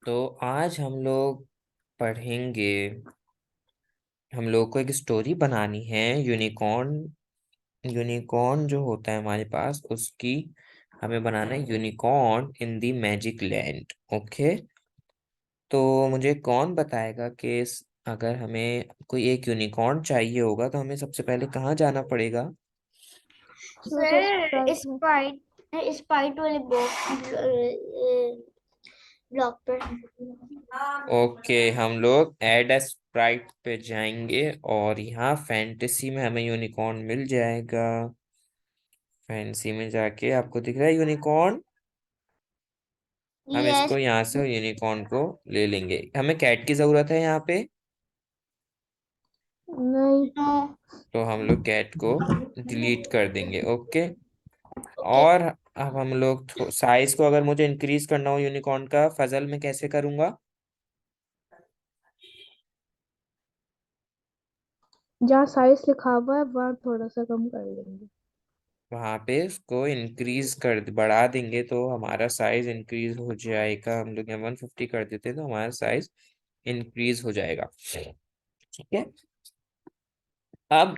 तो आज हम लोग पढ़ेंगे। हम लोग को एक स्टोरी बनानी है यूनिकॉर्न। यूनिकॉर्न जो होता है हमारे पास उसकी हमें बनाना है यूनिकॉर्न इन दी मैजिक लैंड। ओके। तो मुझे कौन बताएगा कि अगर हमें कोई एक यूनिकॉर्न चाहिए होगा तो हमें सबसे पहले कहाँ जाना पड़ेगा? सर स्प्राइट स्प्राइट वाले ब्लॉक पर। ओके, हम लोग एड ए स्प्राइट पे जाएंगे और यहाँ फैंटेसी में हमें यूनिकॉर्न मिल जाएगा। फैंसी में जाके आपको दिख रहा है यूनिकॉर्न। हम यस। इसको यहाँ से यूनिकॉर्न को ले लेंगे। हमें कैट की जरूरत है यहाँ पे। नहीं। नो। तो हम लोग कैट को डिलीट कर देंगे। ओके। ओके। और अब हम लोग साइज को अगर मुझे इंक्रीज करना हो यूनिकॉर्न का, फजल में कैसे करूंगा? जहाँ साइज लिखा हुआ है वहाँ थोड़ा सा कम कर लेंगे। वहां पे उसको इंक्रीज कर बढ़ा देंगे तो हमारा साइज इंक्रीज हो जाएगा। हम लोग यहाँ 150 कर देते हैं तो हमारा साइज इंक्रीज हो जाएगा। ठीक है। अब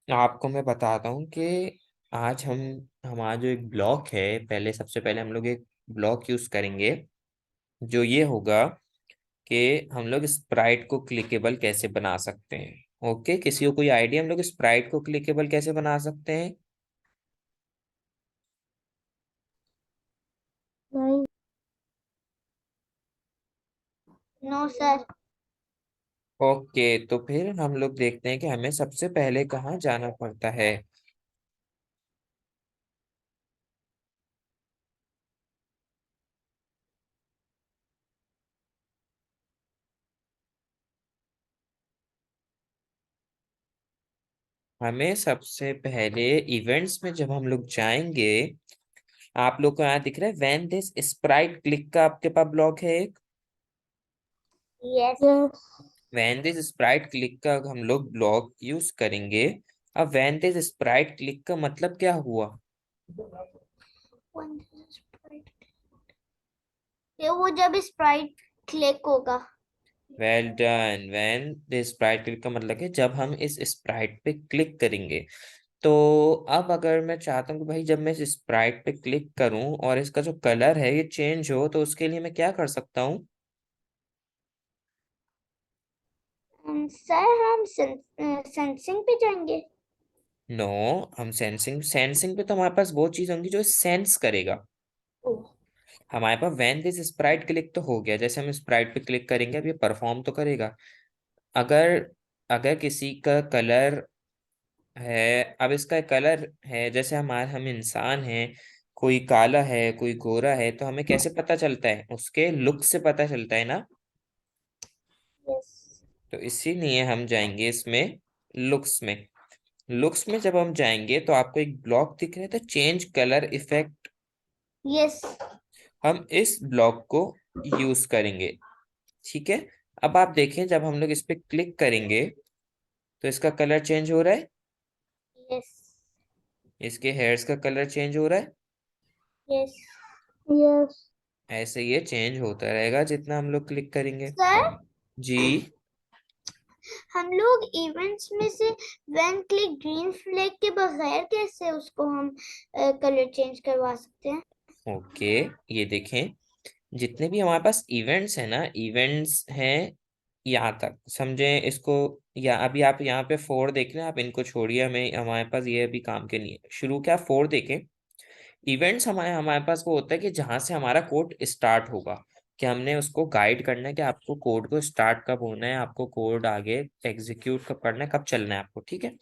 आपको मैं बताता हूँ कि आज हम हमारा जो एक ब्लॉक है, पहले सबसे पहले हम लोग एक ब्लॉक यूज करेंगे जो ये होगा कि हम लोग स्प्राइट को क्लिकेबल कैसे बना सकते हैं। ओके, किसी को कोई आइडिया हम लोग स्प्राइट को क्लिकेबल कैसे बना सकते हैं? नहीं। No sir. ओके, तो फिर हम लोग देखते हैं कि हमें सबसे पहले कहाँ जाना पड़ता है। हमें सबसे पहले इवेंट्स में जब हम लोग जाएंगे, आप लोग को यहाँ दिख रहा है व्हेन दिस स्प्राइट क्लिक का आपके पास ब्लॉक है एक। Yes. Yes. When this Sprite click का हम लोग ब्लॉक यूज करेंगे। अब व्हेन दिस स्प्राइट क्लिक का मतलब क्या हुआ? ये वो जब स्प्राइट क्लिक होगा। Well done. When this Sprite click का मतलब है जब हम इस स्प्राइट पे क्लिक करेंगे। तो अब अगर मैं चाहता हूँ कि भाई जब मैं इस स्प्राइट पे क्लिक करूं और इसका जो कलर है ये चेंज हो, तो उसके लिए मैं क्या कर सकता हूँ? सर हम सेंसिंग पे जाएंगे। नो, हम सेंसिंग सेंसिंग पे तो हमारे पास वो चीज होंगी जो सेंस करेगा। ओह। हमारे पास व्हेन दिस स्प्राइट क्लिक तो हो गया, जैसे हम स्प्राइट पे क्लिक करेंगे अब ये परफॉर्म तो करेगा। अगर अगर किसी का कलर है, अब इसका कलर है जैसे हमारे हम इंसान हैं, कोई काला है कोई गोरा है, तो हमें कैसे पता चलता है? उसके लुक से पता चलता है ना। यस। तो इसीलिए हम जाएंगे इसमें लुक्स में। लुक्स में जब हम जाएंगे तो आपको एक ब्लॉक दिख रहा है था, चेंज कलर इफेक्ट। यस। हम इस ब्लॉक को यूज करेंगे। ठीक है। अब आप देखें जब हम लोग इस पे क्लिक करेंगे तो इसका कलर चेंज हो रहा है। यस। इसके हेयर्स का कलर चेंज हो रहा है। यस। यस। ऐसे ये चेंज होता रहेगा जितना हम लोग क्लिक करेंगे। सर जी। हम लोग इवेंट्स में से व्हेन क्लिक ग्रीन फ्लैग के बगैर कैसे उसको हम कलर चेंज करवा सकते हैं? ओके, ये देखें जितने भी हमारे पास इवेंट्स हैं ना, इवेंट्स हैं यहाँ तक समझे इसको। या अभी आप यहाँ पे 4 देख रहे हैं, आप इनको छोड़िए, हमें हमारे पास ये अभी काम के नहीं है। शुरू क्या 4 देखें। इवेंट्स हमारे हमारे पास वो होता है कि जहां से हमारा कोड स्टार्ट होगा, कि हमने उसको गाइड करना है कि आपको कोड को स्टार्ट कब होना है, आपको कोड आगे एग्जीक्यूट कब करना है, कब चलना है आपको। ठीक है।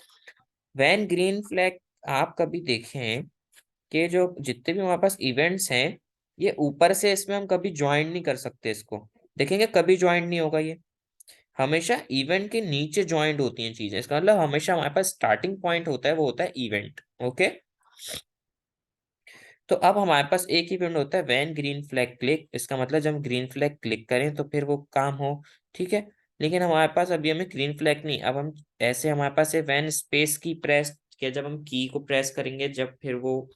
वैन ग्रीन फ्लैग आप कभी देखें कि जो जितने भी हमारे पास इवेंट्स हैं, ये ऊपर से इसमें हम कभी ज्वाइन नहीं कर सकते इसको। देखेंगे कभी ज्वाइन नहीं होगा ये। हमेशा इवेंट के नीचे ज्वाइंट होती हैं चीजें। इसका मतलब हमेशा हमारे पास स्टार्टिंग पॉइंट होता है, वो होता है इवेंट। ओके। तो अब हमारे पास एक इवेंट होता है व्हेन ग्रीन फ्लैग क्लिक। इसका मतलब जब हम ग्रीन फ्लैग क्लिक करें तो फिर वो काम हो। ठीक है। लेकिन हमारे पास अभी हमें ग्रीन फ्लैग नहीं, अब हम ऐसे हमारे पास है व्हेन स्पेस की प्रेस किया, जब हम की को प्रेस करेंगे जब फिर वो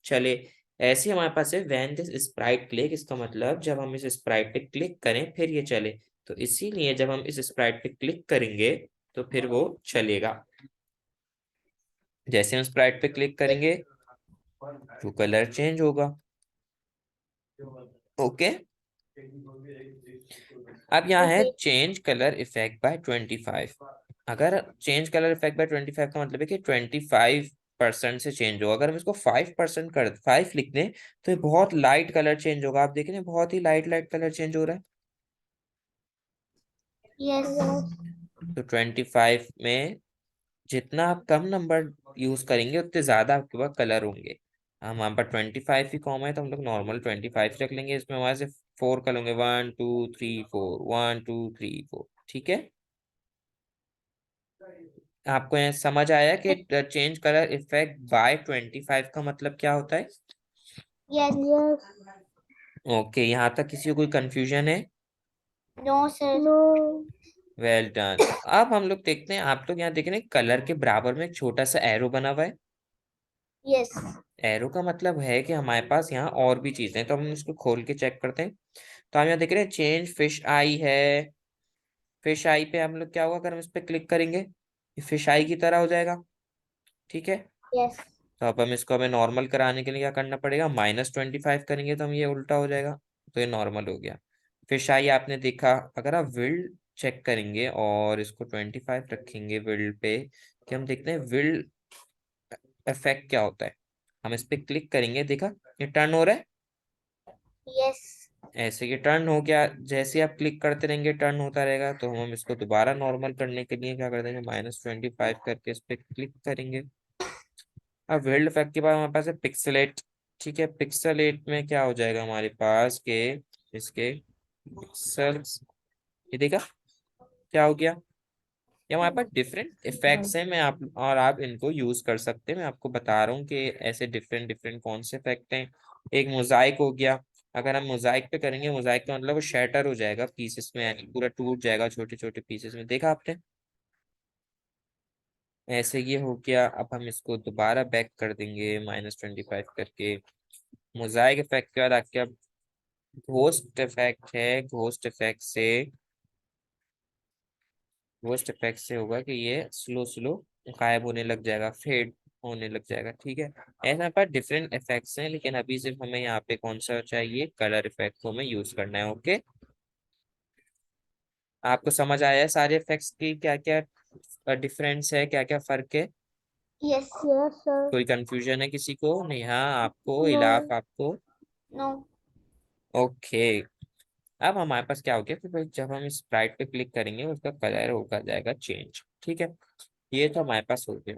चले। ऐसे ही हमारे पास है व्हेन दिस स्प्राइट क्लिक, इसका मतलब जब हम इस स्प्राइट पे क्लिक करें फिर ये चले। तो इसीलिए जब हम इस स्प्राइट पे क्लिक करेंगे तो फिर वो चलेगा। जैसे हम स्प्राइट पे क्लिक करेंगे तो कलर चेंज होगा। ओके। अब यहाँ है okay. Change colour effect bye 25। अगर चेंज कलर इफेक्ट बाय 25 का मतलब है कि 25% से चेंज होगा। अगर हम इसको 5% कर 5 लिख दें तो ये बहुत लाइट कलर चेंज होगा। आप देख रहे हैं बहुत ही लाइट लाइट कलर चेंज हो रहा है। यस। तो 25 में जितना आप कम नंबर यूज करेंगे उतने ज्यादा आपके पास कलर होंगे। हमारे पास 25 ही कॉमन है तो हम लोग नॉर्मल 25 रख लेंगे। इसमें हमारे से 4 कलर होंगे, 1 2 3 4, 1 2 3 4। ठीक है। आपको यहाँ समझ आया कि चेंज कलर इफेक्ट बाय 25 का मतलब क्या होता है? यस। यस। ओके, यहाँ तक किसी को कोई कंफ्यूजन है? No sir. No. Well done. अब हम लोग देखते हैं, आप लोग यहाँ देख रहे हैं कलर के बराबर में एक छोटा सा एरो बना हुआ है। यस। एरो का मतलब है कि हमारे पास यहाँ और भी चीजें हैं, तो हम इसको खोल के चेक करते हैं। तो हम यहाँ देख रहे हैं चेंज फिश आई है। फिश आई पे हम लोग क्या होगा, अगर हम इस पे क्लिक करेंगे ये फिश आई की तरह हो जाएगा। ठीक है। यस। तो अब हम इसको हमें नॉर्मल कराने के लिए क्या करना पड़ेगा, -25 करेंगे तो हम ये उल्टा हो जाएगा। तो ये नॉर्मल हो गया। फिश आई आपने देखा। अगर आप विल्ड चेक करेंगे और इसको 25 रखेंगे विल्ड पे, कि हम देखते हैं विल्ड इफेक्ट क्या होता है। हम इस पे क्लिक करेंगे, देखा ये टर्न हो रहा है। यस। ऐसे ये टर्न हो गया। जैसे आप क्लिक करते रहेंगे टर्न होता रहेगा। तो हम इसको दोबारा नॉर्मल करने के लिए क्या कर देंगे, -25 करके इस पे क्लिक करेंगे। अब वेल्ड इफेक्ट के बाद हमारे पास है पिक्सेलेट। ठीक है, पिक्सेलेट में क्या हो जाएगा हमारे पास के इसके पिक्सल्स, ये देखा क्या हो गया। ये हमारे पास डिफरेंट इफेक्ट्स हैं। मैं आप और आप इनको यूज कर सकते हैं। मैं आपको बता रहा हूँ कि ऐसे डिफरेंट डिफरेंट कौन से इफेक्ट हैं। एक मोजाइक हो गया। अगर हम मोजाइक पे करेंगे, मोजाइक का मतलब वो शैटर हो जाएगा पीसेस में, यानी पूरा टूट जाएगा छोटे छोटे पीसेस में, देखा आपने। ऐसे ये हो गया। अब हम इसको दोबारा बैक कर देंगे -25 करके। मोजाइक इफेक्ट के बाद आपके घोस्ट इफेक्ट है। घोस्ट इफेक्ट से होगा कि ये स्लो स्लो गायब होने लग जाएगा, फेड होने लग जाएगा। ठीक है। ऐसा पर डिफरेंट इफेक्ट्स हैं, लेकिन अभी सिर्फ हमें यहाँ पे कौन सा चाहिए, कलर इफेक्ट को हमें यूज करना है। ओके। आपको समझ आया है सारे इफेक्ट्स की क्या क्या डिफरेंस है, क्या क्या फर्क है? यस। Yes sir. कोई कंफ्यूजन है किसी को? नेहा आपको, नो। इलाफ आपको? नो। ओके। अब हमारे पास क्या हो गया, फिर जब हम इस स्प्राइट पे क्लिक करेंगे उसका कलर होगा जाएगा चेंज। ठीक है। ये तो हमारे पास हो गया।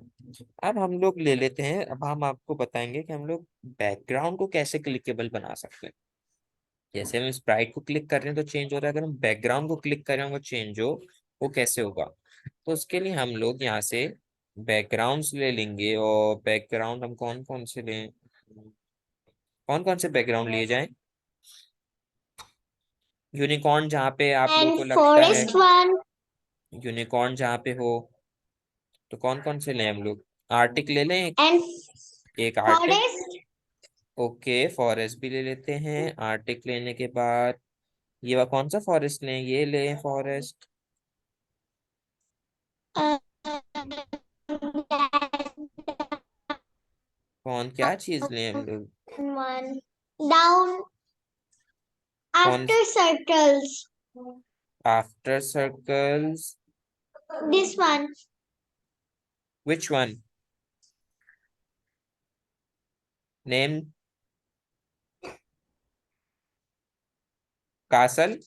अब हम लोग ले लेते हैं, अब हम आपको बताएंगे कि हम लोग बैकग्राउंड को कैसे क्लिकेबल बना सकते हैं। जैसे हम स्प्राइट को क्लिक कर रहे हैं तो चेंज हो रहा है, अगर हम बैकग्राउंड को क्लिक कर रहे हैं वो चेंज हो, वो कैसे होगा। तो उसके लिए हम लोग यहाँ से बैकग्राउंड्स ले लेंगे। और बैकग्राउंड हम कौन कौन से लें, कौन कौन से बैकग्राउंड लिए जाएं? यूनिकॉर्न जहाँ पे आप लोगों एंड को लगता है, फॉरेस्ट वन। यूनिकॉर्न जहाँ पे हो, तो कौन कौन से लें हम लोग? आर्टिक ले लें एंड एक आर्टिक। फॉरेस्ट। ओके, फॉरेस्ट भी ले लेते हैं। आर्टिक लेने के बाद ये कौन सा फॉरेस्ट लें, ये लें फॉरेस्ट। कौन क्या चीज लें हम लोग? One down कौन? after circles. After circles? This one. Which one? Name? Castle?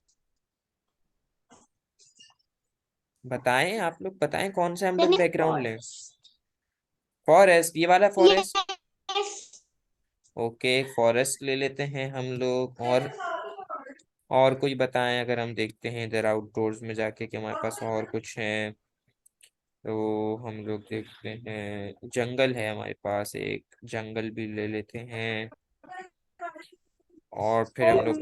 बताएं, आप लोग बताएं कौन सा हम लोग Then बैकग्राउंड लें। forest. फॉरेस्ट, ये वाला फॉरेस्ट। Yes. ओके, फॉरेस्ट ले लेते हैं हम लोग। और कोई बताएं, अगर हम देखते हैं इधर आउटडोर्स में जाके कि हमारे पास और कुछ है। तो हम लोग देखते हैं जंगल है हमारे पास, एक जंगल भी ले लेते हैं। और फिर हम लोग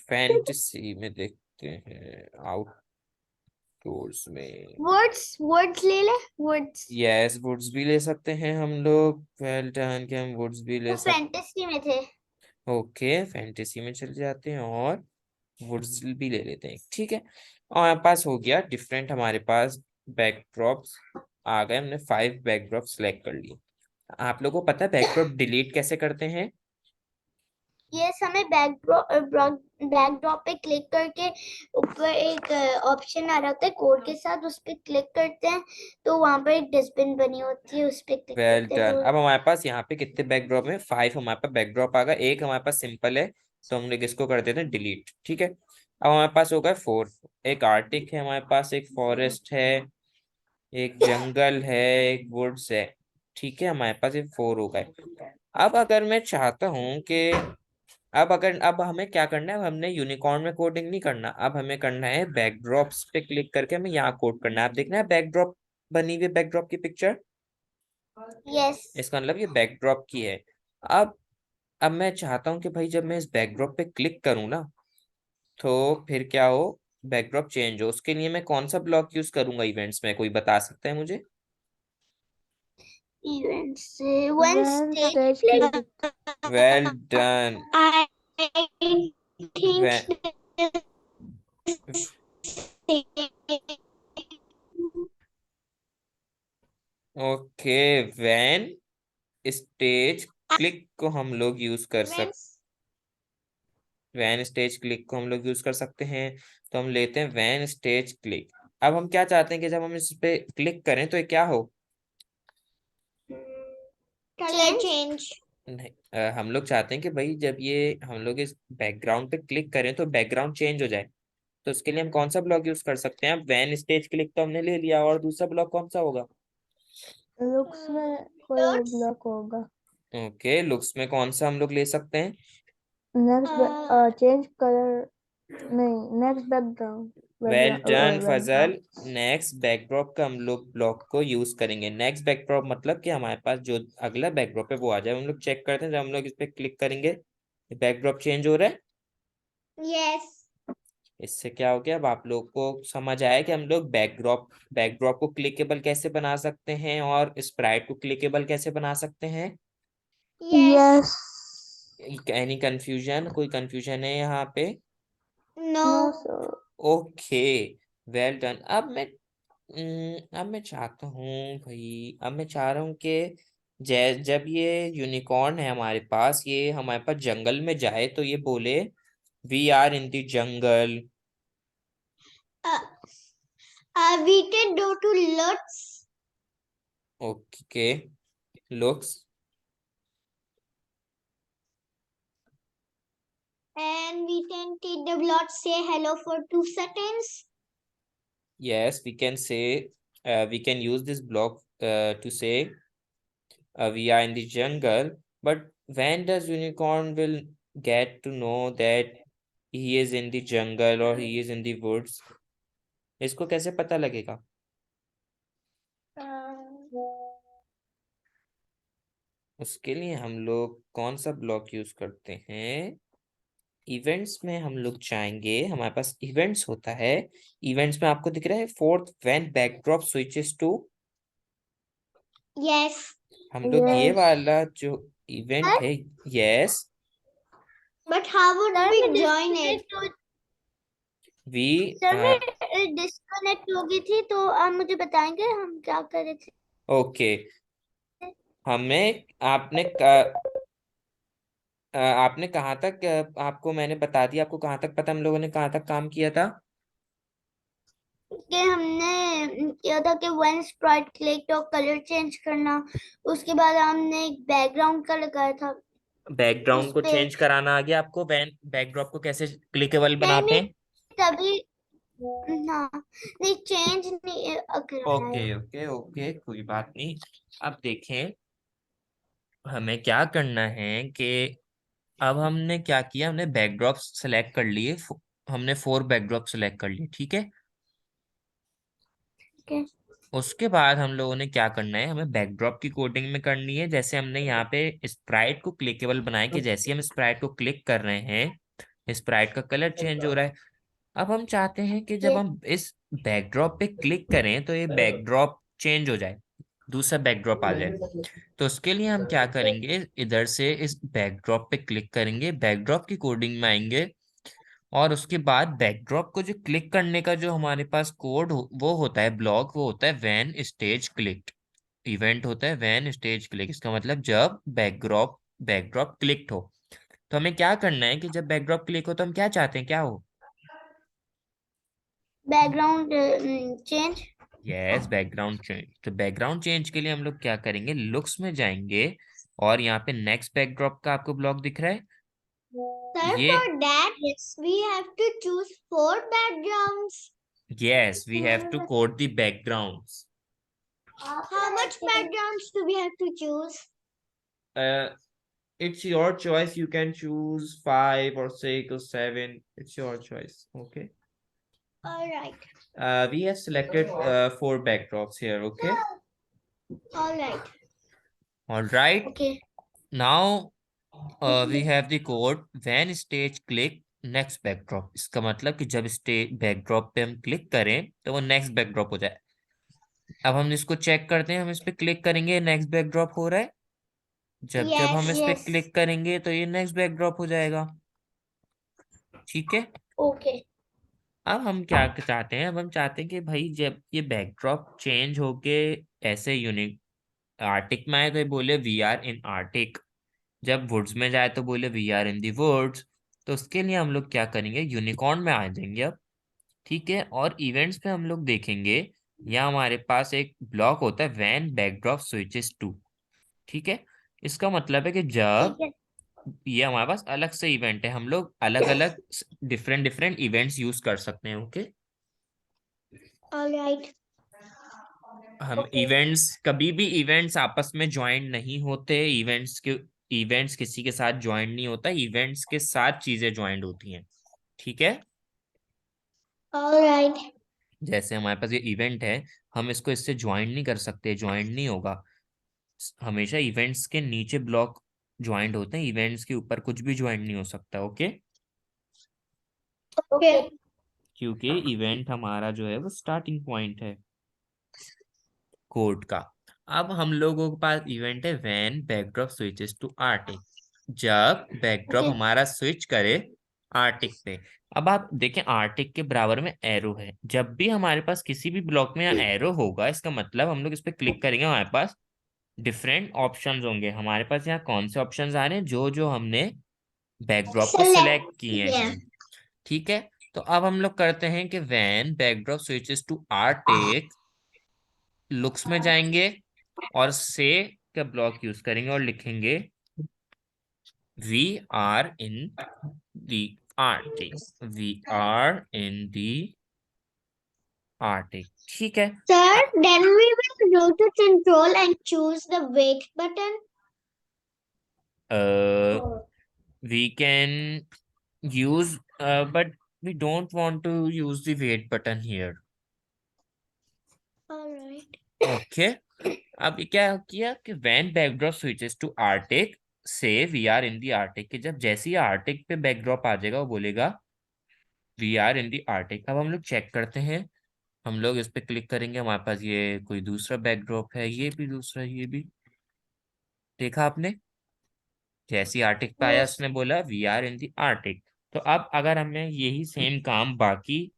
फैंटेसी में देखते हैं आउटडोर्स में। Words. Words ले ले. Words. यस, वुड्स भी ले सकते हैं हम लोग। वेल डन, के हम वुड्स भी वो ले सकते। फैंटेसी में थे. ओके, फैंटेसी में चले जाते हैं और वुड्स भी ले लेते हैं, ठीक है। और हमारे पास हो गया डिफरेंट, हमारे पास बैकड्रॉप्स आ गए, हमने 5 बैकड्रॉप सेलेक्ट कर लिए। आप लोगों को पता है बैकड्रॉप डिलीट कैसे करते हैं? ये हमें बैकड्रॉप पे क्लिक करके ऊपर एक ऑप्शन आ रहा होता है कोड के साथ, उस पे क्लिक करते हैं तो वहां पर एक डस्टबिन बनी होती है, उस पे क्लिक वेल करते हैं डन। तो। अब हमारे पास यहाँ पे कितने बैकड्रॉप हैं? 5 हमारे पास बैकड्रॉप आ गए, एक हमारे पास सिंपल है, तो हम लोग इसको कर देते हैं डिलीट, ठीक है। अब हमारे पास हो गए 4, एक आर्टिक है हमारे पास, एक फॉरेस्ट है, एक जंगल है, एक वुड्स है, ठीक है। हमारे पास ये 4 हो गए। अब अगर मैं चाहता हूँ कि अब हमें क्या करना है, अब हमने यूनिकॉर्न में कोडिंग नहीं करना, अब हमें करना है बैकड्रॉप्स पे क्लिक करके हमें यहाँ कोड करना है। आप देखना है बैकड्रॉप बनी हुई, बैकड्रॉप की पिक्चर, यस। इसका मतलब ये बैकड्रॉप की है। अब अब मैं चाहता हूँ कि भाई जब मैं इस बैकड्रॉप पे क्लिक करूँ ना, तो फिर क्या हो, बैकड्रॉप चेंज हो। उसके लिए मैं कौन सा ब्लॉक यूज करूंगा इवेंट्स में, कोई बता सकता है मुझे? इवेंट से when When stage stage click. click. Well done. I think okay, when stage click को हम लोग यूज कर सकते, वैन स्टेज क्लिक को हम लोग यूज कर सकते हैं। तो हम लेते हैं वैन स्टेज क्लिक। अब हम क्या चाहते हैं कि जब हम इस पे क्लिक करें तो ये क्या हो? Colour change. नहीं, हम लोग चाहते हैं कि भाई जब ये हम लोग इस बैकग्राउंड पे क्लिक करें तो बैकग्राउंड चेंज हो जाए। तो उसके लिए हम कौन सा ब्लॉक यूज कर सकते हैं? अब वैन स्टेज क्लिक तो हमने ले लिया, और दूसरा ब्लॉक कौन सा होगा? Looks में कोई और ब्लॉक होगा. ओके, लुक्स में कौन सा हम लोग ले सकते हैं? Next change color. नहीं, next background. वेल डन फजल। Background. नेक्स्ट बैकड्रॉप का हम लोग ब्लॉक को यूज करेंगे। नेक्स्ट बैकड्रॉप मतलब कि हमारे पास जो अगला बैकड्रॉप है वो आ जाए। हम लोग चेक करते हैं, जब हम लोग इस पे क्लिक करेंगे बैकड्रॉप चेंज हो रहा है। यस। इससे क्या हो गया, अब आप लोग को समझ आया कि हम लोग बैकड्रॉप बैकड्रॉप को क्लिकेबल कैसे बना सकते हैं और स्प्राइट को क्लिकेबल कैसे बना सकते हैं। यस। Yes. Any confusion? कोई कंफ्यूजन है यहाँ पे? No. No, sir. Okay, well done. अब मैं चाहता हूँ भाई, अब मैं चाह रहा हूँ कि जब ये यूनिकॉर्न है हमारे पास, ये हमारे पास जंगल में जाए तो ये बोले we are in the jungle. We can go to Lutz okay, looks, and we can take the Lutz say hello for 2 seconds. yes, we can say, we can use this block to say we are in the jungle. But when does unicorn will get to know that he is in the jungle or he is in the woods? इसको कैसे पता लगेगा? उसके लिए हम लोग कौन सा ब्लॉक यूज करते हैं? इवेंट्स में हम लोग जाएंगे, हमारे पास इवेंट्स होता है। इवेंट्स में आपको दिख रहा है fourth, when backdrop switches to. Yes. हम लोग ये Yes. वाला जो इवेंट है, yes, But how would we join it? We, sir मैं डिस्कनेक्ट हो गई थी तो आप मुझे बताएंगे हम क्या कर रहे थे। ओके, हमें आपने कहाँ तक, आपको मैंने बता दिया, आपको कहाँ तक पता हम लोगों ने कहाँ तक काम किया था? कि हमने किया था कि वन स्प्राइट क्लिक और कलर चेंज करना, उसके बाद हमने एक बैकग्राउंड का लगाया था बैकग्राउंड उस को पे। चेंज कराना आ गया आपको? बैकड्रॉप को कैसे क्लिकेबल नहीं बनाते नहीं, हैं? तभी। हाँ नहीं, चेंज नहीं कराना ओके है। ओके ओके, कोई बात नहीं। अब देखें, हमें क्या करना है कि अब हमने क्या किया, हमने बैकड्रॉप सेलेक्ट कर लिए, हमने 4 बैकड्रॉप सेलेक्ट कर लिए, ठीक है। Okay. उसके बाद हम लोगों ने क्या करना है, हमें बैकड्रॉप की कोडिंग में करनी है। जैसे हमने यहाँ पे स्प्राइट को क्लिकेबल बनाया कि जैसे ही हम स्प्राइट को क्लिक कर रहे हैं स्प्राइट का कलर चेंज हो रहा है। अब हम चाहते हैं कि जब ये हम इस बैकड्रॉप पे क्लिक करें तो ये बैकड्रॉप चेंज हो जाए। दूसरा बैकड्रॉप आ जाए। तो उसके लिए हम क्या करेंगे, इधर से इस बैकड्रॉप पे क्लिक करेंगे, बैकड्रॉप की कोडिंग में आएंगे, और उसके बाद बैकड्रॉप को जो क्लिक करने का जो हमारे पास वो होता है ब्लॉक, वो होता है व्हेन स्टेज क्लिक्ड। इवेंट होता है व्हेन स्टेज क्लिक, इसका मतलब जब बैकड्रॉप बैकड्रॉप क्लिक हो। तो हमें क्या करना है कि जब बैकड्रॉप क्लिक हो तो हम क्या चाहते हैं, क्या हो? Background change. Yes, background change. तो बैकग्राउंड चेंज के लिए हम लोग क्या करेंगे, लुक्स में जाएंगे, और यहाँ पे नेक्स्ट बैकड्रॉप का आपको ब्लॉक दिख रहा है Sir, ये। for that, we have to choose 4 backgrounds. Yes, we have to code the backgrounds. How much backgrounds do we have to choose? It's your choice, you can choose 5 or 6 or 7, it's your choice. Okay. All right. We have selected 4 backdrops here. Okay. All right. All right. Okay. Now we have the code when stage click next backdrop। इसका मतलब कि जब stage backdrop पे हम click करें तो वो next backdrop हो जाए। अब हम इसको चेक करते हैं, हम इस पे क्लिक करेंगे, नेक्स्ट बैकड्रॉप हो रहा है। जब जब हम Yes. इस पे Yes. क्लिक करेंगे तो ये नेक्स्ट बैकड्रॉप हो जाएगा। ठीक है। Okay. अब हम क्या चाहते हैं, अब हम चाहते हैं कि भाई जब ये बैकड्रॉप चेंज होके ऐसे यूनिक आर्टिक में आए तो ये बोले वी आर इन आर्टिक, जब वुड्स में जाए तो बोले we are in the woods. तो उसके लिए हम लोग क्या करेंगे, यूनिकॉर्न में आ जाएंगे अब। ठीक है, और इवेंट्स पे हम लोग देखेंगे, यहाँ हमारे पास एक ब्लॉक होता है व्हेन बैकड्रॉप स्विचेस टू। ठीक है, इसका मतलब है कि ठीक जब है। ये हमारे पास अलग से इवेंट है, हम लोग अलग अलग डिफरेंट डिफरेंट इवेंट्स यूज कर सकते हैं। ओके। All right. हम Okay. इवेंट्स, कभी भी इवेंट्स आपस में ज्वाइन नहीं होते, इवेंट्स किसी के साथ ज्वाइन नहीं होता, इवेंट्स के साथ चीजें ज्वाइंट होती हैं। ठीक है। All right. जैसे हमारे पास ये इवेंट है, हम इसको इससे ज्वाइन नहीं कर सकते, ज्वाइन नहीं होगा। हमेशा इवेंट्स के नीचे ब्लॉक ज्वाइंट होते हैं, इवेंट्स के ऊपर कुछ भी ज्वाइन नहीं हो सकता। ओके। Okay. क्योंकि इवेंट हमारा जो है वो स्टार्टिंग पॉइंट है कोड का। अब हम लोगों के पास इवेंट है when backdrop switches to Arctic, जब बैकड्रॉप Okay. हमारा स्विच करे आर्टिक पे। अब आप देखें, आर्टिक के बराबर में एरो है, जब भी हमारे पास किसी भी ब्लॉक में यहाँ एरो होगा, इसका मतलब हम लोग इस पे क्लिक करेंगे, हमारे पास डिफरेंट ऑप्शंस होंगे। हमारे पास यहाँ कौन से ऑप्शंस आ रहे हैं, जो जो हमने बैकड्रॉप पे सिलेक्ट किए Yeah. हैं। ठीक है। तो अब हम लोग करते हैं कि when backdrop switches to Arctic, looks में जाएंगे और से का ब्लॉक यूज करेंगे और लिखेंगे we are in the Arctic, we are in the Arctic. ठीक है। Sir, then we will go to control and choose the wait button. We can use but we don't want to use the wait button here. All right. Okay. अब ये क्या किया कि when backdrop switches to Arctic से we are in the Arctic, कि जब जैसे ही Arctic पे बैकड्रॉप आ जाएगा वो बोलेगा we are in the Arctic. अब हम लोग चेक करते हैं, हम लोग इस पे क्लिक करेंगे, हमारे पास ये कोई दूसरा बैकड्रॉप है, ये भी दूसरा, ये भी देखा आपने, जैसे ही आर्टिक पे आया Yes. उसने बोला we are in the Arctic. तो अब अगर हमें यही सेम काम बाकी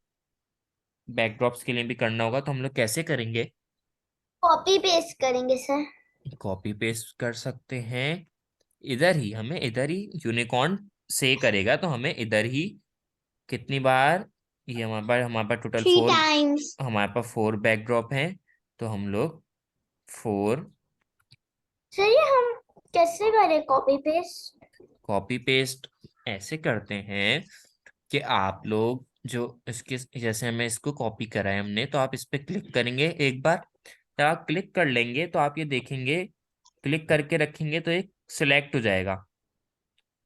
बैकड्रॉप्स के लिए भी करना होगा तो हम लोग कैसे करेंगे, Copy paste करेंगे सर। कॉपी पेस्ट कर सकते हैं। इधर ही हमें, इधर ही यूनिकॉर्न से करेगा तो हमें इधर ही कितनी बार, ये हमारे पास टोटल 3 4, times. हमारे पास 4 बैकड्रॉप हैं, तो हम लोग 4 सर ये हम कैसे करें कॉपी पेस्ट? कॉपी पेस्ट ऐसे करते हैं कि आप लोग जो इसके, जैसे हमें इसको कॉपी करा है हमने, तो आप इस पे क्लिक करेंगे एक बार, जब आप क्लिक कर लेंगे तो आप ये देखेंगे, क्लिक करके रखेंगे तो एक सिलेक्ट हो जाएगा।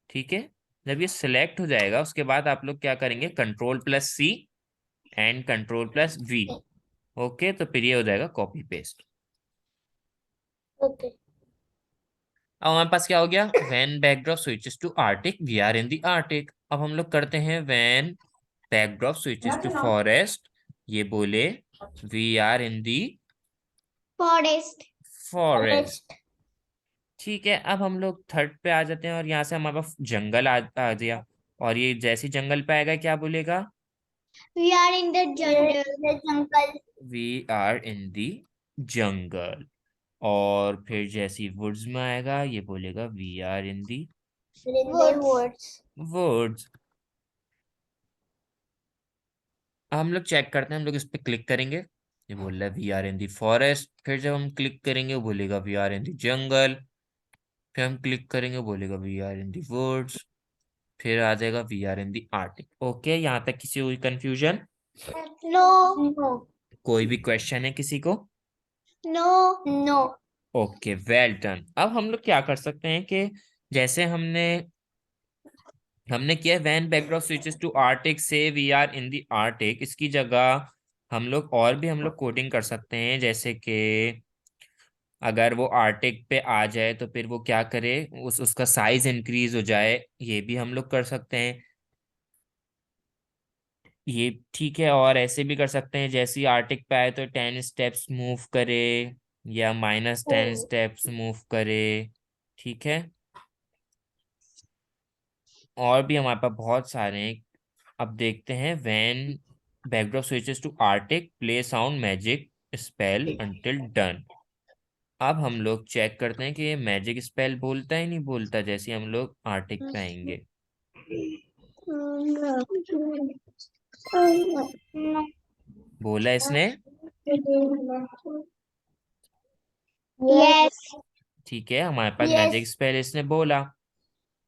ठीक है। जब ये सिलेक्ट हो जाएगा उसके बाद आप लोग क्या करेंगे, control plus C and control plus V. Okay, तो फिर ये हो जाएगा कॉपी पेस्ट। ओके। अब हमारे पास क्या हो गया, when backdrop switches to Arctic we are in the Arctic. अब हम लोग करते हैं when backdrop switches to forest, ये बोले we are in the forest. Forest. ठीक है, अब हम लोग थर्ड पे आ जाते हैं और यहाँ से हमारे पास जंगल आ गया। और ये जैसी जंगल पे आएगा क्या बोलेगा? We are in the jungle. The jungle. We are in the jungle. और फिर जैसी वुड्स में आएगा ये बोलेगा we are in the In the woods. Woods. हम लोग चेक करते हैं, हम लोग इस पे क्लिक करेंगे, ये बोल रहा है we are in the forest. फिर जब हम क्लिक करेंगे वो बोलेगा वी आर इन दी जंगल। फिर हम क्लिक करेंगे वो बोलेगा we are in the woods. फिर आ जाएगा we are in the Arctic. Okay, यहाँ तक किसी हुई कंफ्यूजन? No. No. कोई भी क्वेश्चन है किसी को? No. No. Okay, well done. अब हम लोग क्या कर सकते हैं कि जैसे हमने हमने किया when backdrop switches to Arctic से we are in the Arctic, इसकी जगह हम लोग और भी हम लोग कोडिंग कर सकते हैं। जैसे कि अगर वो आर्टिक पे आ जाए तो फिर वो क्या करे, उसका साइज इंक्रीज हो जाए, ये भी हम लोग कर सकते हैं। ये ठीक है, और ऐसे भी कर सकते हैं जैसे ही आर्टिक पे आए तो 10 स्टेप्स मूव करे या -10 स्टेप्स मूव करे। ठीक है, और भी हमारे पास बहुत सारे हैं। अब देखते हैं when backdrop switches to Arctic play sound magic spell until done. अब हम लोग चेक करते हैं कि ये मैजिक स्पेल बोलता है नहीं बोलता, जैसे हम लोग आर्टिक पे आएंगे। बोला इसने? Yes. ठीक है, हमारे पास Yes. मैजिक स्पेल इसने बोला।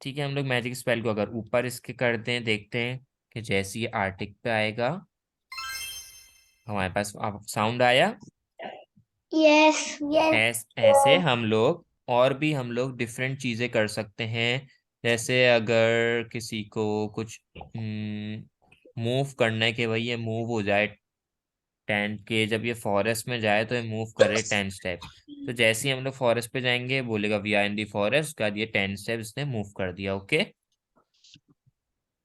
ठीक है, हम लोग मैजिक स्पेल को अगर ऊपर इसके करते हैं, देखते हैं कि जैसे ये आर्टिक पे आएगा हमारे पास साउंड आया। Yes. Yes. ऐसे हम लोग और भी हम लोग डिफरेंट चीजें कर सकते हैं। जैसे अगर किसी को कुछ मूव करना है कि भाई ये मूव हो जाए 10 के, जब ये फॉरेस्ट में जाए तो ये मूव करे 10 स्टेप्स। तो जैसे ही हम लोग फॉरेस्ट पे जाएंगे बोलेगा we are in the forest, का ये 10 स्टेप्स ने मूव कर दिया। Okay,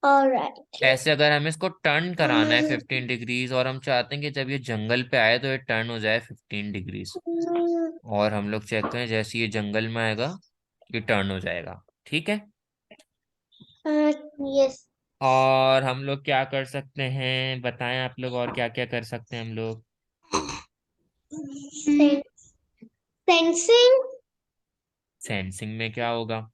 All right. ऐसे अगर हमें इसको टर्न कराना है 15 डिग्रीज और हम चाहते हैं कि जब ये जंगल पे आए तो ये टर्न हो जाए 15 डिग्रीज, और हम लोग चेक करें जैसे ये जंगल में आएगा ये टर्न हो जाएगा। ठीक है, Yes. और हम लोग क्या कर सकते हैं बताएं आप लोग, और क्या क्या कर सकते हैं हम लोग? Sensing. सेंसिंग में क्या होगा?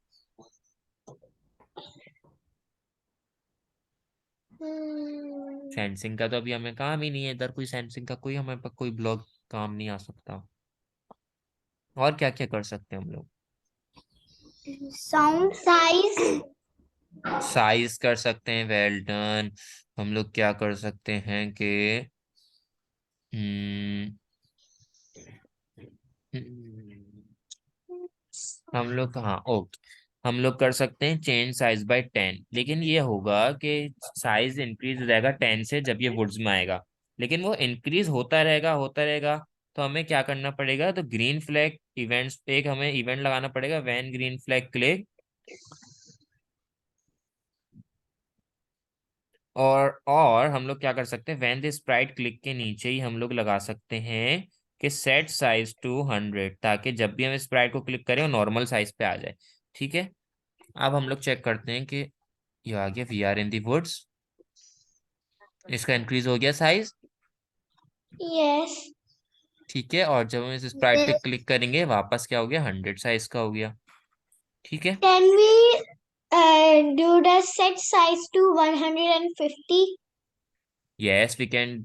सेंसिंग का तो अभी हमें काम ही नहीं है इधर, कोई सेंसिंग का कोई हमें पर कोई ब्लॉग काम नहीं आ सकता। और क्या क्या कर सकते हैं हम लोग? Sound. Size. साइज कर सकते हैं, वेल डन। हम लोग क्या कर सकते हैं कि हम्म, हम लोग हाँ ओके, हम लोग कर सकते हैं चेंज साइज बाय 10, लेकिन ये होगा कि साइज इंक्रीज हो जाएगा 10 से जब ये वुड्स में आएगा, लेकिन वो इंक्रीज होता रहेगा। तो हमें क्या करना पड़ेगा, तो ग्रीन फ्लैग इवेंट्स पे एक हमें इवेंट लगाना पड़ेगा, व्हेन ग्रीन फ्लैग क्लिक। और हम लोग क्या कर सकते हैं, व्हेन द स्प्राइट क्लिक के नीचे ही हम लोग लगा सकते हैं कि सेट साइज टू 100, ताकि जब भी हम स्प्राइट को क्लिक करें वो नॉर्मल साइज पे आ जाए। ठीक है, अब हम लोग चेक करते हैं कि ये आ गया we are in the woods, इसका इंक्रीज हो गया साइज। Yes. ठीक है, और जब हम इस स्प्राइट पे Yes. क्लिक करेंगे वापस क्या हो गया, 100 साइज का हो गया। ठीक है, Can we do the set size to 150? Yes we can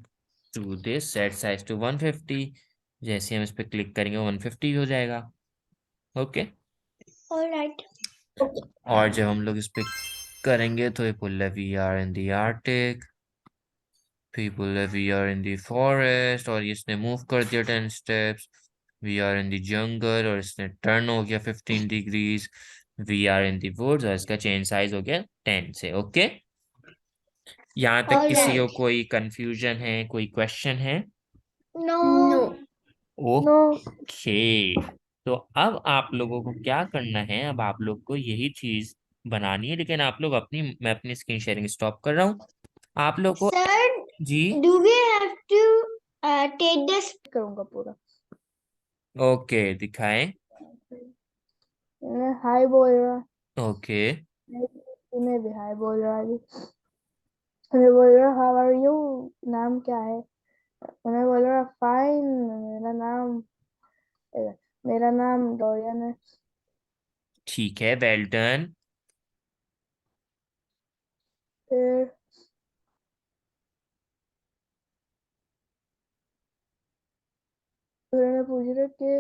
do this, set size to 150। जैसे हम इस पे क्लिक करेंगे 150 हो जाएगा। Okay, All right. और जब हम लोग इस पे करेंगे तो ये बोल रहा है we are in the Arctic, people we are in the forest, और इसने मूव कर दिया 10 steps. We are in the jungle और इसने टर्न हो गया 15 degrees. We are in the woods और इसका चेंज साइज हो गया 10 से। ओके, यहाँ तक All किसी को right. कोई कंफ्यूजन है, कोई क्वेश्चन है? No. No. ओके, तो अब आप लोगों को क्या करना है, अब आप लोग को यही चीज बनानी है, लेकिन आप लोग मैं अपनी स्क्रीन शेयरिंग स्टॉप कर रहा हूँ आप लोग को। Sir, ji, do we have to take this? करूंगा पूरा। ओके, दिखाएं। हाय बोल रहा, ओके, तुम्हें भी हाय बोल रहा है। मैं बोल रहा हाउ आर यू, नाम क्या है। मैं बोल रहा फाइन, मेरा नाम मेरा नाम डोरियन है। ठीक है, वेल डन। फिर फिर मैं पूछ रहा कि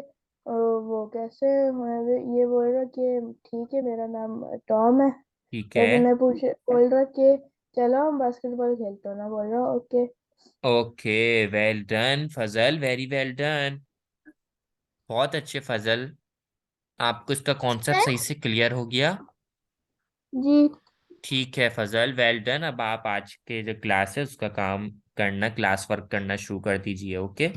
वो कैसे हैं? ये बोल रहा कि ठीक है, मेरा नाम टॉम है। ठीक है। फिर मैं बोल रहा कि चलो हम बास्केटबॉल खेलते हैं ना। बोल रहा ओके। ओके, वेल डन फजल, वेरी वेल डन। बहुत अच्छे फजल, आपको इसका कॉन्सेप्ट सर सही से क्लियर हो गया। जी। ठीक है फजल, वेल डन। अब आप आज के जो क्लास है उसका काम करना, क्लास वर्क करना शुरू कर दीजिए। Okay.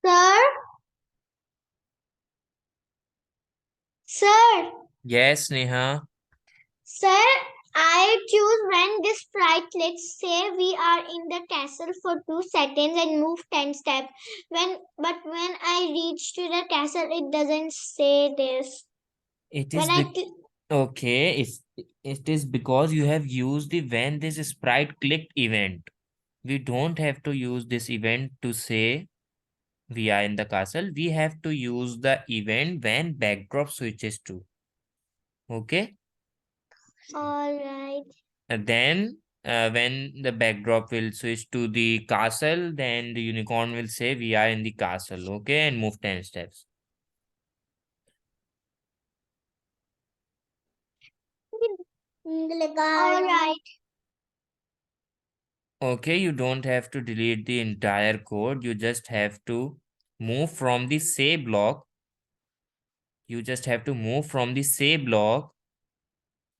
Sir sir yes Neha. Sir, I choose when this sprite clicks. Say we are in the castle for 2 seconds and move 10 steps. When I reach to the castle, it doesn't say this. It is When I big. Okay, it is because you have used the when this sprite clicked event. We don't have to use this event to say we are in the castle. We have to use the event when backdrop switches to. Okay. all right. And then when the backdrop will switch to the castle, then the unicorn will say we are in the castle. Okay, and move 10 steps. All right. Okay, you don't have to delete the entire code. You just have to move from the say block. You just have to move from the say block.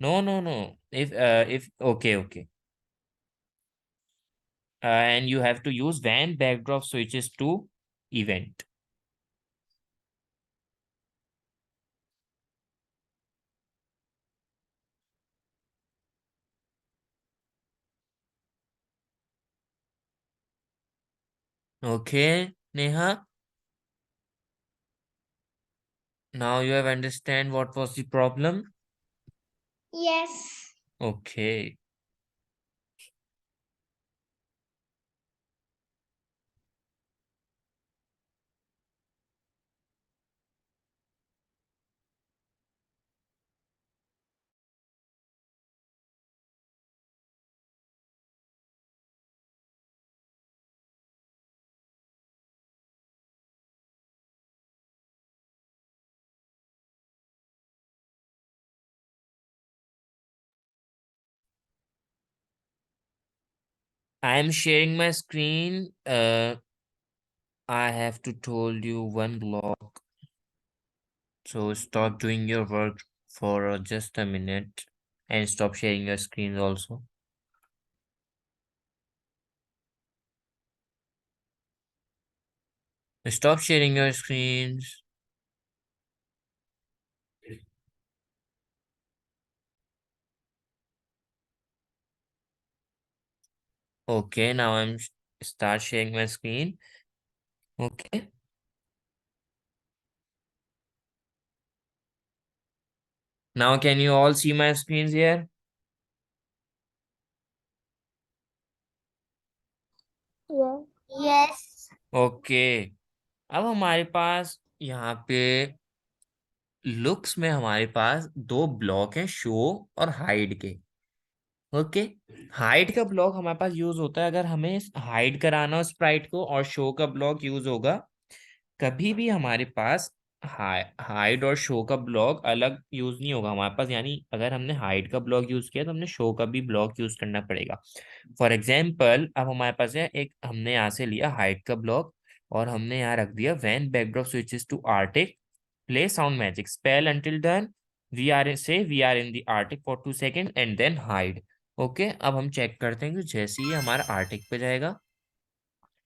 No, no, no. If okay, okay. And you have to use when backdrop switches to event. Okay, Neha. Now you have understand what was the problem. Yes. Okay. I am sharing my screen. I have to told you one block. So stop doing your work for just a minute and stop sharing your screen also. Stop sharing your screens. Okay, now I'm start sharing my screen. Okay. Now can you all see my screens here? Yeah. Yes okay, अब हमारे पास यहाँ पे looks में हमारे पास दो block हैं, show और hide के। ओके, हाइड का ब्लॉक हमारे पास यूज होता है अगर हमें हाइड कराना हो स्प्राइट को, और शो का ब्लॉक यूज होगा कभी भी हमारे पास हाइड और शो का ब्लॉक अलग यूज नहीं होगा हमारे पास। यानी अगर हमने हाइड का ब्लॉक यूज किया तो हमने शो का भी ब्लॉक यूज करना पड़ेगा। फॉर एग्जाम्पल, अब हमारे पास है एक, हमने यहाँ से लिया हाइड का ब्लॉक और हमने यहाँ रख दिया when backdrop switches to Arctic play sound magic spell until done we are in the Arctic for 2 second and then hide. Okay, अब हम चेक करते हैं कि जैसे ही हमारा आर्टिक पे जाएगा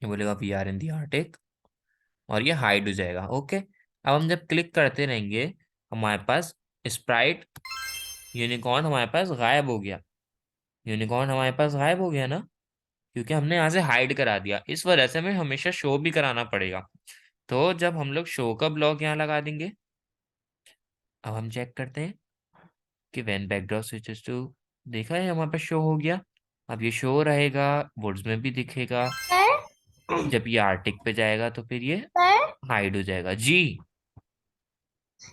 ये बोलेगा we are in the Arctic और ये हाइड हो जाएगा। ओके, अब हम जब क्लिक करते रहेंगे हमारे पास स्प्राइट यूनिकॉर्न हमारे पास गायब हो गया। यूनिकॉर्न हमारे पास गायब हो गया ना, क्योंकि हमने यहाँ से हाइड करा दिया। इस वजह से हमें हमेशा शो भी कराना पड़ेगा। तो जब हम लोग शो का ब्लॉक यहाँ लगा देंगे, अब हम चेक करते हैं कि व्हेन बैकड्रॉप स्विचेस टू, देखा है हमारे पास शो हो गया। अब ये शो रहेगा, वुड्स में भी दिखेगा। सर जब ये आर्टिक पे जाएगा तो फिर ये सर हाइड हो जाएगा। जी।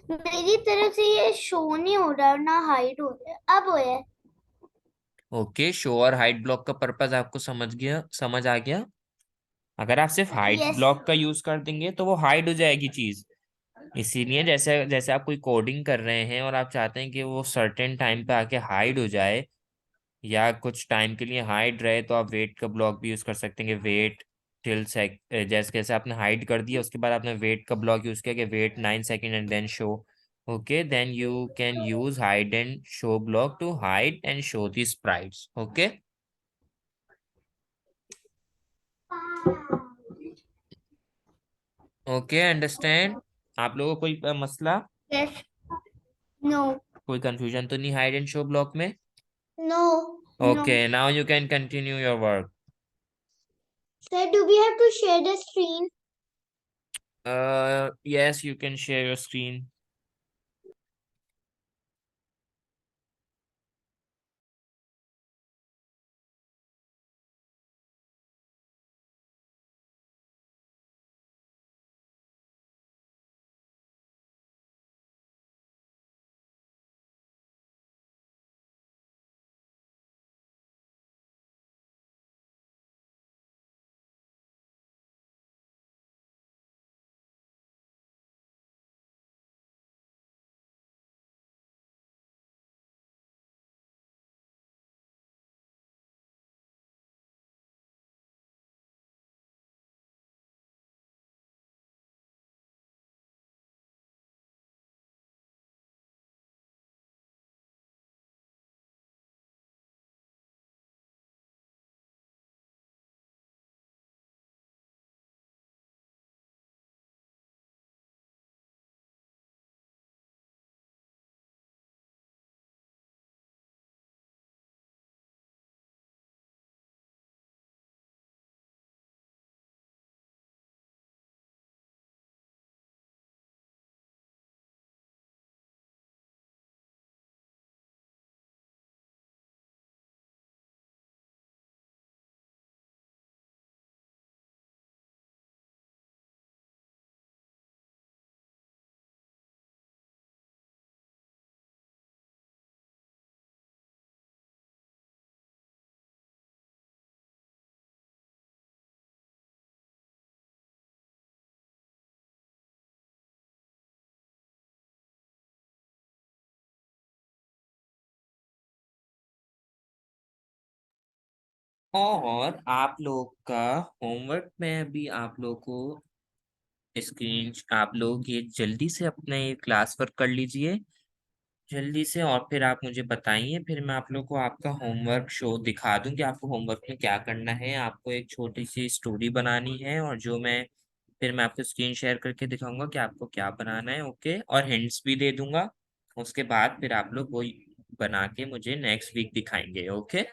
मेरी तरफ से ये शो नहीं हो रहा ना हाइड हो रहा है अब हो है ओके, शो और हाइड ब्लॉक का पर्पस आपको समझ आ गया। अगर आप सिर्फ हाइड यस ब्लॉक का यूज कर देंगे तो वो हाइड हो जाएगी चीज। इसीलिए जैसे जैसे आप कोई कोडिंग कर रहे हैं और आप चाहते हैं कि वो सर्टेन टाइम पे आके हाइड हो जाए या कुछ टाइम के लिए हाइड रहे, तो आप वेट का ब्लॉक भी यूज कर सकते हैं कि वेट टिल सेक, जैसे कैसे आपने हाइड कर दिया उसके बाद आपने वेट का ब्लॉक यूज किया कि wait 9 second and then show. Okay, then you can use hide and show block to hide and show the sprites. Okay. Okay, understand. आप लोगों को कोई मसला, यस नो कोई कंफ्यूजन तो नहीं हाइड एंड शो ब्लॉक में? No no okay, now you can continue your work. Sir do we have to share the screen yes, you can share your screen. और आप लोग का होमवर्क में भी आप लोग को स्क्रीन आप लोग ये जल्दी से अपने क्लास वर्क कर लीजिए जल्दी से, और फिर आप मुझे बताइए, फिर मैं आप लोग को आपका होमवर्क शो दिखा दूं कि आपको होमवर्क में क्या करना है। आपको एक छोटी सी स्टोरी बनानी है, और जो मैं आपको स्क्रीन शेयर करके दिखाऊंगा कि आपको क्या बनाना है। ओके, और हिंट्स भी दे दूंगा। उसके बाद फिर आप लोग वो बना के मुझे नेक्स्ट वीक दिखाएंगे। ओके।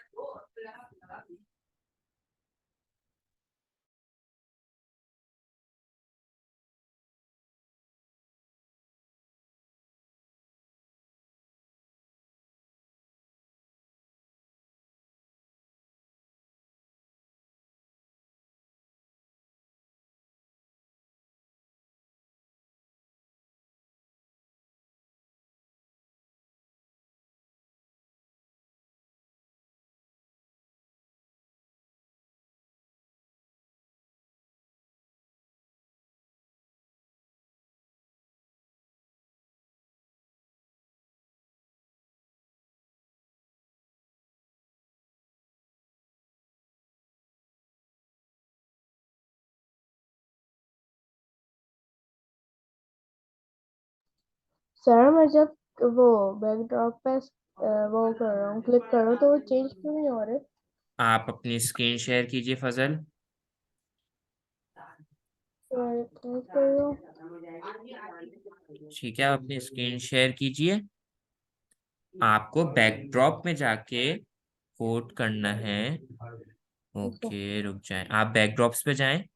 सर मैं जब वो बैकड्रॉप पे वो कर रहा हूँ, क्लिक कर रहा हूँ, तो वो चेंज क्यों नहीं हो रहे? आप अपनी स्क्रीन शेयर कीजिए फजल। सर क्लिक कर रहा हूँ। ठीक है, आप अपनी स्क्रीन शेयर कीजिए। आपको बैकड्रॉप में जाके कोड करना है। अच्छा। ओके, रुक जाएं, आप बैकड्रॉप्स पे जाएं। जी।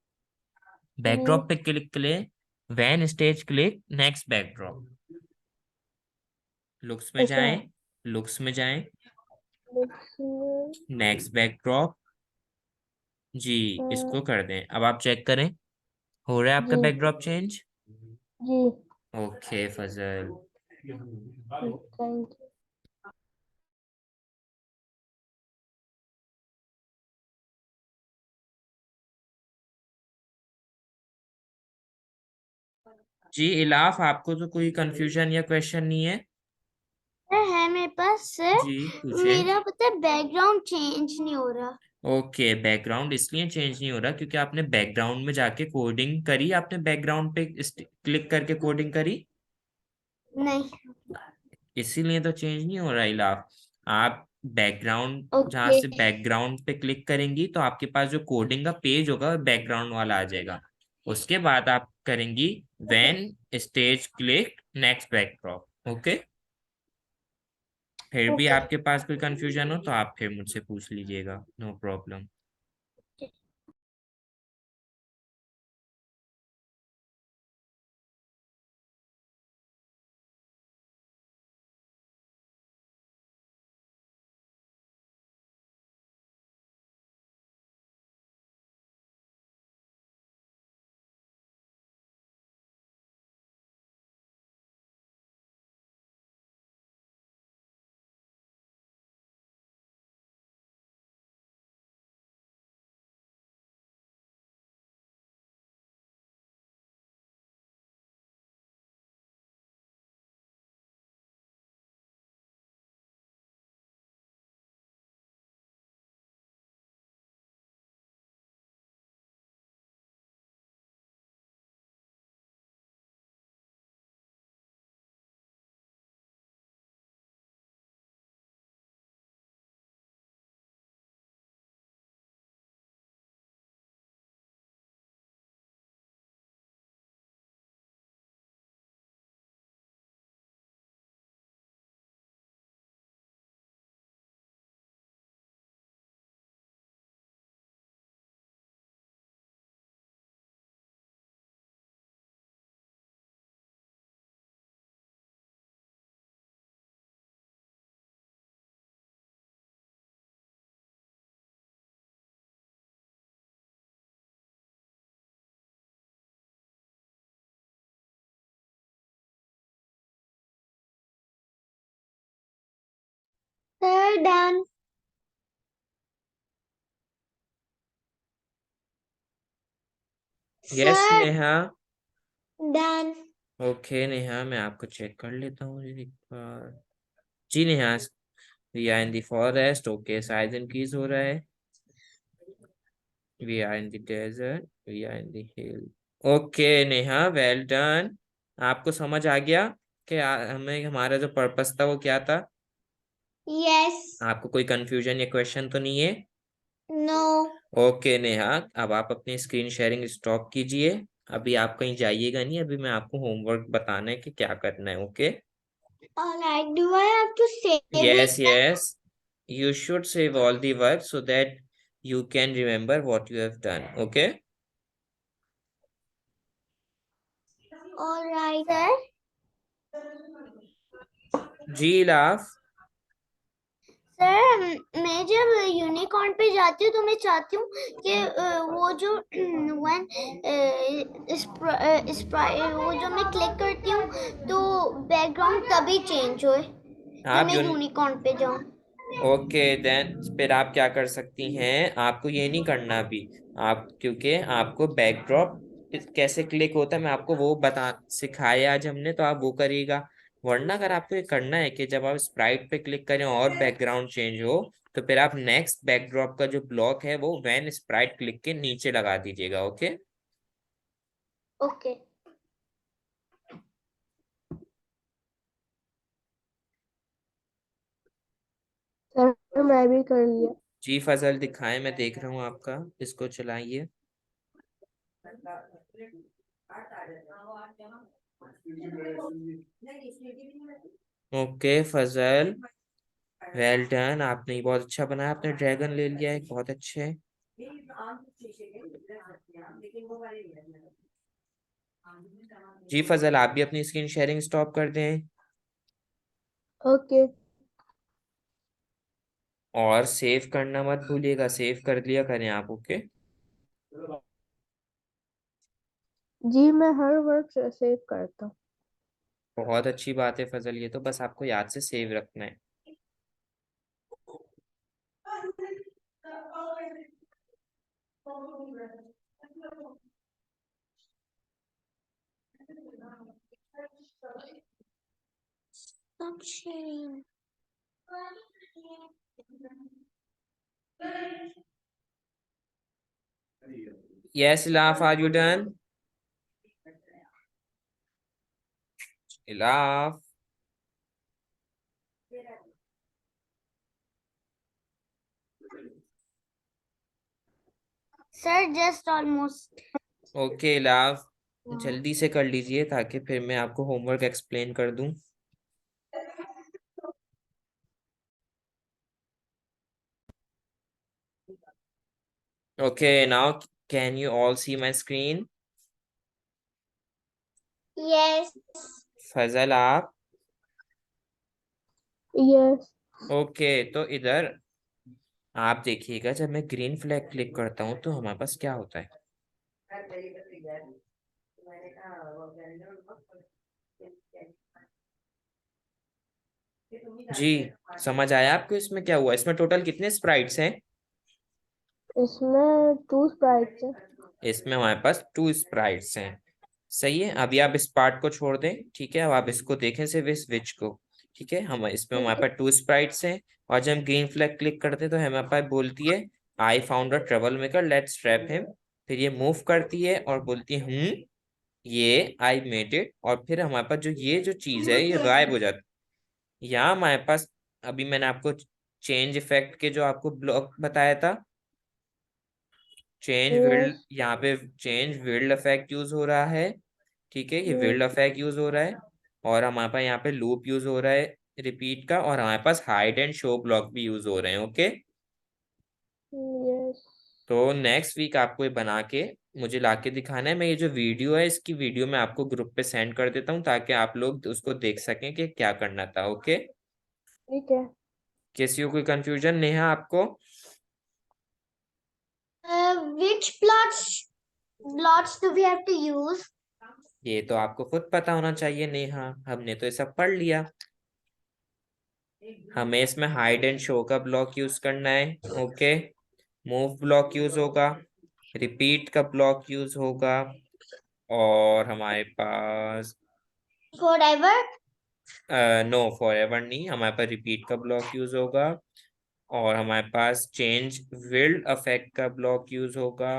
बैकड्रॉप पे क्लिक करें, when stage click, next backdrop. Looks में अच्छा। जाएं, लुक्स में जाएं, looks में, नेक्स्ट बैकड्रॉप। जी, इसको कर दें। अब आप चेक करें, हो रहा है आपका जी। Backdrop change. जी। ओके फजल। Thank you. जी इलाफ, आपको तो कोई कंफ्यूजन या क्वेश्चन नहीं है? है मेरे पास सर। जी पूछे। मेरा पता है बैकग्राउंड चेंज नहीं हो रहा। ओके, बैकग्राउंड इसलिए चेंज नहीं हो रहा क्योंकि आपने बैकग्राउंड में जाके कोडिंग करी, आपने बैकग्राउंड पे क्लिक करके कोडिंग करी, नहीं। इसीलिए तो चेंज नहीं हो रहा इलाफ। आप बैकग्राउंड, जहाँ ओके। से बैकग्राउंड पे क्लिक करेंगी तो आपके पास जो कोडिंग का पेज होगा बैकग्राउंड वाला आ जाएगा। उसके बाद आप करेंगी when stage click next backdrop. Okay. फिर भी ओके। आपके पास कोई कंफ्यूजन हो तो आप फिर मुझसे पूछ लीजिएगा, no problem. Sir done. Yes sir Neha. Done. Okay Neha, मैं आपको चेक कर लेता हूँ एक बार। जी Neha, we are in the forest. Okay, size increase हो रहा है। We are in the desert, we are in the hill. Okay Neha, well done. आपको समझ आ गया कि हमें हमारा जो पर्पस था वो क्या था? यस। आपको कोई कंफ्यूजन या क्वेश्चन तो नहीं है? नो। ओके नेहा, अब आप अपनी स्क्रीन शेयरिंग स्टॉप कीजिए। अभी आप कहीं जाइएगा नहीं, अभी मैं आपको होमवर्क बताना है कि क्या करना है। Okay? Alright, do I have to save yes it? Yes, you should save all the work so that you can remember what you have done. Okay? Alright. Sir, जी लाफ। सर मैं जब यूनिकॉर्न पे जाती हूँ तो मैं चाहती हूँ कि वो जो वन वो जो मैं क्लिक करती हूँ तो बैकग्राउंड तभी चेंज होए जब आप मैं यूनिकॉर्न पे जाऊँ। ओके देन, फिर आप क्या कर सकती हैं, आपको ये नहीं करना अभी। आप, क्योंकि आपको बैकड्रॉप कैसे क्लिक होता है मैं आपको वो बता सिखाया आज हमने, तो आप वो करिएगा। वरना अगर आपको ये करना है कि जब आप स्प्राइट पे क्लिक करें और बैकग्राउंड चेंज हो, तो फिर आप नेक्स्ट बैकड्रॉप का जो ब्लॉक है वो व्हेन स्प्राइट क्लिक के नीचे लगा दीजिएगा। ओके? ओके। सर मैं भी कर लिया। जी फजल दिखाएं, मैं देख रहा हूँ आपका, इसको चलाइए। ओके फजल, वेल डन। आपने ये बहुत अच्छा बनाया, आपने ड्रैगन ले लिया है, बहुत अच्छे। जी फजल, आप भी अपनी स्क्रीन शेयरिंग स्टॉप कर दें ओके। और सेव करना मत भूलिएगा, सेव कर लिया करें आप। ओके? जी मैं हर वर्क सेव करता हूँ। बहुत अच्छी बात है फजल, ये तो बस आपको याद से सेव रखना है। Stop sharing. Yes Ilaf, are you done? Ilaf. Sir just almost. Okay Ilaf, जल्दी से कर लीजिए ताकि फिर मैं आपको होमवर्क एक्सप्लेन कर दूं। Okay now, can you all see my screen? Yes. Fazal आप? यस। ओके, तो इधर आप देखिएगा, जब मैं ग्रीन फ्लैग क्लिक करता हूँ तो हमारे पास क्या होता है? जी, समझ आया आपको इसमें क्या हुआ? इसमें टोटल कितने स्प्राइट्स हैं? इसमें 2 स्प्राइट्स हैं। इसमें हमारे पास 2 स्प्राइट्स हैं। सही है, अभी आप इस पार्ट को छोड़ दें। ठीक है, अब आप इसको देखें, सिर्फ इस विच को। ठीक है, हम इसमें हमारे ठीक है। पास 2 स्प्राइट्स हैं। और जब हम ग्रीन फ्लैग क्लिक करते हैं तो हमारे पास बोलती है I found a trouble maker, let's trap him. फिर ये मूव करती है और बोलती है ये आई मेड इट, और फिर हमारे पास जो ये जो चीज है ये गायब हो जाती है। यहाँ हमारे पास, अभी मैंने आपको चेंज इफेक्ट के जो आपको ब्लॉक बताया था, चेंज विल्ड, यस। यहाँ पे चेंज विल्ड इफेक्ट यूज हो रहा है। ठीक है, ये विल्ड इफेक्ट यूज हो रहा है। और हमारे पास यहाँ पे लूप यूज हो रहा है रिपीट का, और हमारे पास हाइड एंड शो ब्लॉक भी यूज हो रहे हैं। ओके? यस। तो नेक्स्ट वीक आपको ये बना के मुझे लाके दिखाना है। मैं ये जो वीडियो है, इसकी वीडियो मैं आपको ग्रुप पे सेंड कर देता हूँ ताकि आप लोग उसको देख सकें कि क्या करना था। ओके? ठीक है। किसी को कोई कंफ्यूजन नेहा आपको? Which plots do we have to use? ये तो आपको खुद पता होना चाहिए नेहा, हमने तो ये सब पढ़ लिया। हमें इसमें हाइड एंड शो का ब्लॉक यूज करना है। ओके? मूव ब्लॉक यूज होगा, रिपीट का ब्लॉक यूज होगा, और हमारे पास Forever? नो फॉर एवर नहीं, हमारे पास रिपीट का ब्लॉक यूज होगा, और हमारे पास चेंज विल्ड अफेक्ट का ब्लॉक यूज होगा,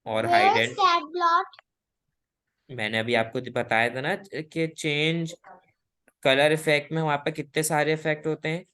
और hide Where's and cat plot? मैंने अभी आपको बताया था ना कि चेंज कलर इफेक्ट में वहां पर कितने सारे इफेक्ट होते हैं।